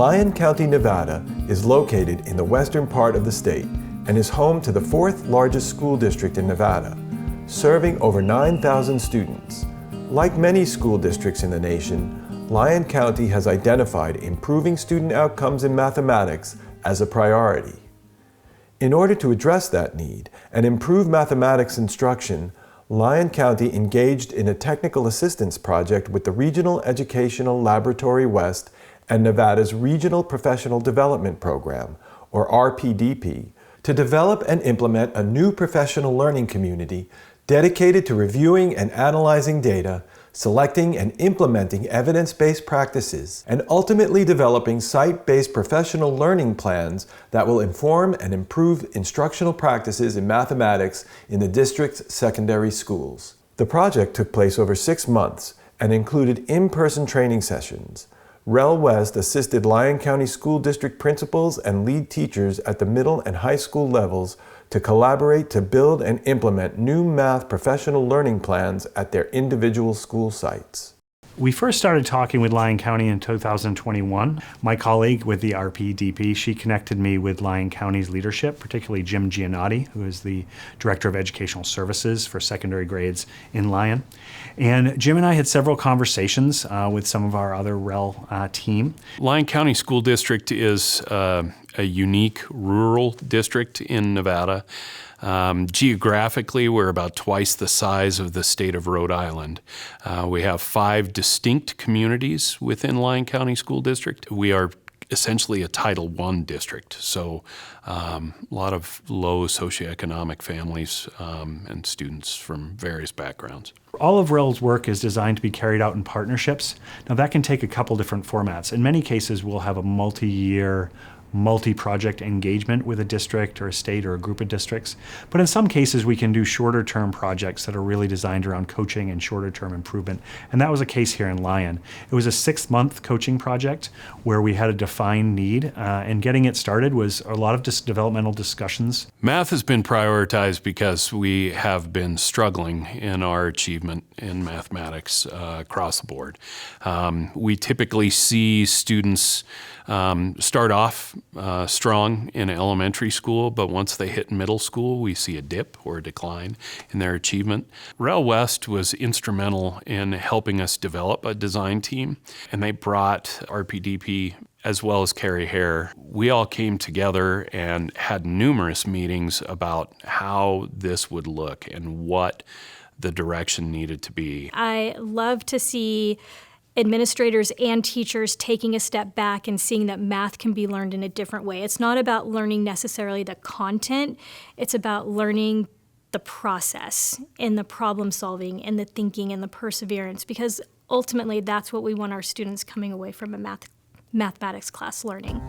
Lyon County, Nevada is located in the western part of the state and is home to the fourth largest school district in Nevada, serving over 9,000 students. Like many school districts in the nation, Lyon County has identified improving student outcomes in mathematics as a priority. In order to address that need and improve mathematics instruction, Lyon County engaged in a technical assistance project with the Regional Educational Laboratory West and Nevada's Regional Professional Development Program, or RPDP, to develop and implement a new professional learning community dedicated to reviewing and analyzing data, selecting and implementing evidence-based practices, and ultimately developing site-based professional learning plans that will inform and improve instructional practices in mathematics in the district's secondary schools. The project took place over 6 months and included in-person training sessions. REL West assisted Lyon County School District principals and lead teachers at the middle and high school levels to collaborate to build and implement new math professional learning plans at their individual school sites. We first started talking with Lyon County in 2021. My colleague with the RPDP, she connected me with Lyon County's leadership, particularly Jim Giannotti, who is the Director of Educational Services for secondary grades in Lyon. And Jim and I had several conversations with some of our other REL team. Lyon County School District is a unique rural district in Nevada. Geographically, we're about twice the size of the state of Rhode Island. We have 5 distinct communities within Lyon County School District. We are essentially a Title I district, so a lot of low socioeconomic families and students from various backgrounds. All of REL's work is designed to be carried out in partnerships. Now that can take a couple different formats. In many cases, we'll have a multi-year multi-project engagement with a district or a state or a group of districts. But in some cases, we can do shorter term projects that are really designed around coaching and shorter term improvement. And that was a case here in Lyon. It was a 6-month coaching project where we had a defined need, and getting it started was a lot of developmental discussions. Math has been prioritized because we have been struggling in our achievement in mathematics across the board. We typically see students start off strong in elementary school, but once they hit middle school, we see a dip or a decline in their achievement. REL West was instrumental in helping us develop a design team, and they brought RPDP as well as Carrie Hare. We all came together and had numerous meetings about how this would look and what the direction needed to be. I love to see administrators and teachers taking a step back and seeing that math can be learned in a different way. It's not about learning necessarily the content, it's about learning the process and the problem solving and the thinking and the perseverance, because ultimately that's what we want our students coming away from a mathematics class learning.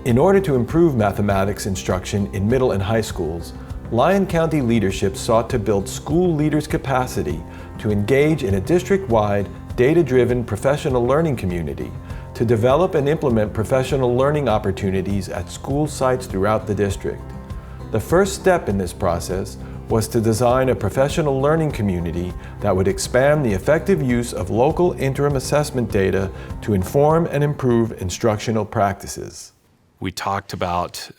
In order to improve mathematics instruction in middle and high schools, Lyon County leadership sought to build school leaders' capacity to engage in a district-wide, data-driven professional learning community to develop and implement professional learning opportunities at school sites throughout the district. The first step in this process was to design a professional learning community that would expand the effective use of local interim assessment data to inform and improve instructional practices. We talked about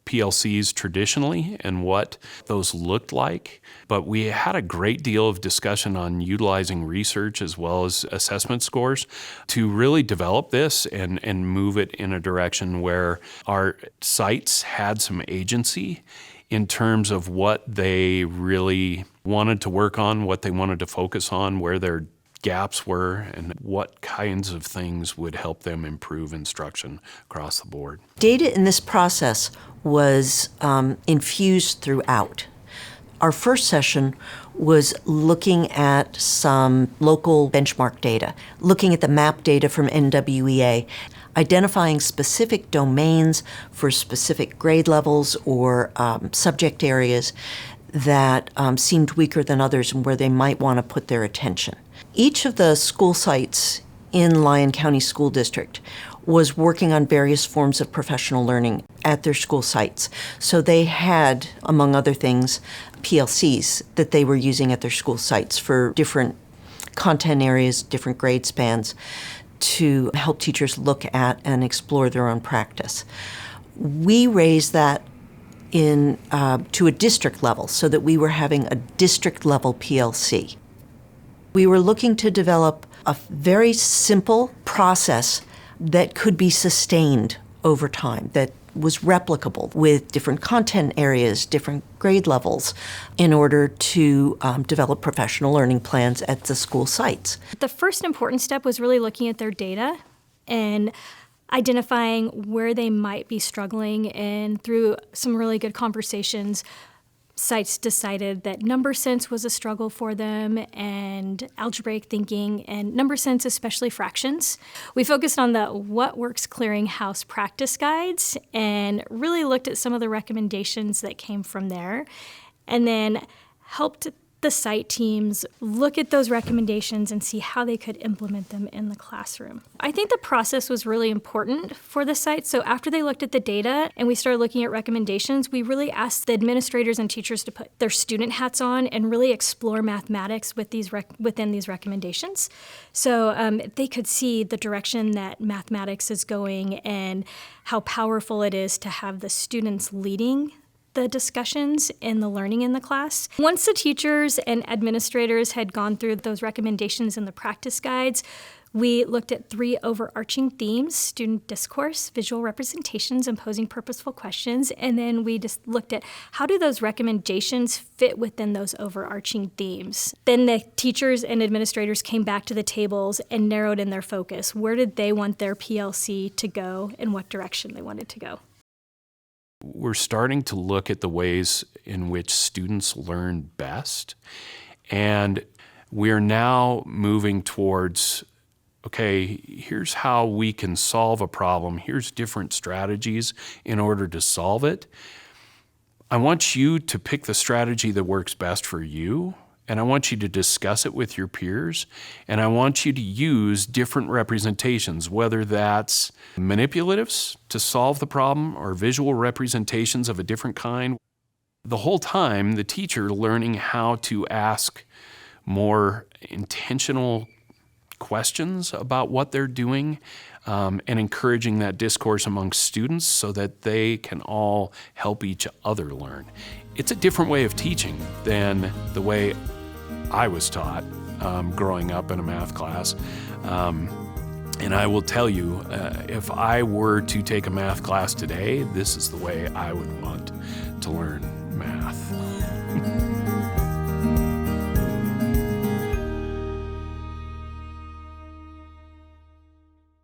PLCs traditionally and what those looked like, but we had a great deal of discussion on utilizing research as well as assessment scores to really develop this and move it in a direction where our sites had some agency in terms of what they really wanted to work on, what they wanted to focus on, where their gaps were, and what kinds of things would help them improve instruction across the board. Data in this process was infused throughout. Our first session was looking at some local benchmark data, looking at the map data from NWEA, identifying specific domains for specific grade levels or subject areas that seemed weaker than others and where they might want to put their attention. Each of the school sites in Lyon County School District was working on various forms of professional learning at their school sites. So they had, among other things, PLCs that they were using at their school sites for different content areas, different grade spans. to help teachers look at and explore their own practice. We raised that to a district level so that we were having a district level PLC. We were looking to develop a very simple process that could be sustained over time, that was replicable with different content areas, different grade levels, in order to develop professional learning plans at the school sites. The first important step was really looking at their data and identifying where they might be struggling, and through some really good conversations, sites decided that number sense was a struggle for them, and algebraic thinking, and number sense, especially fractions. We focused on the What Works Clearinghouse practice guides and really looked at some of the recommendations that came from there, and then helped the site teams look at those recommendations and see how they could implement them in the classroom. I think the process was really important for the site. So after they looked at the data and we started looking at recommendations, we really asked the administrators and teachers to put their student hats on and really explore mathematics with within these recommendations. So they could see the direction that mathematics is going and how powerful it is to have the students leading the discussions and the learning in the class. Once the teachers and administrators had gone through those recommendations in the practice guides, we looked at 3 overarching themes: student discourse, visual representations, and posing purposeful questions. And then we just looked at how do those recommendations fit within those overarching themes. Then the teachers and administrators came back to the tables and narrowed in their focus. Where did they want their PLC to go and what direction they wanted to go? We're starting to look at the ways in which students learn best, and we're now moving towards, okay, here's how we can solve a problem. Here's different strategies in order to solve it. I want you to pick the strategy that works best for you, and I want you to discuss it with your peers, and I want you to use different representations, whether that's manipulatives to solve the problem or visual representations of a different kind. The whole time, the teacher learning how to ask more intentional questions about what they're doing, and encouraging that discourse amongst students so that they can all help each other learn. It's a different way of teaching than the way I was taught growing up in a math class. And I will tell you, if I were to take a math class today, this is the way I would want to learn math.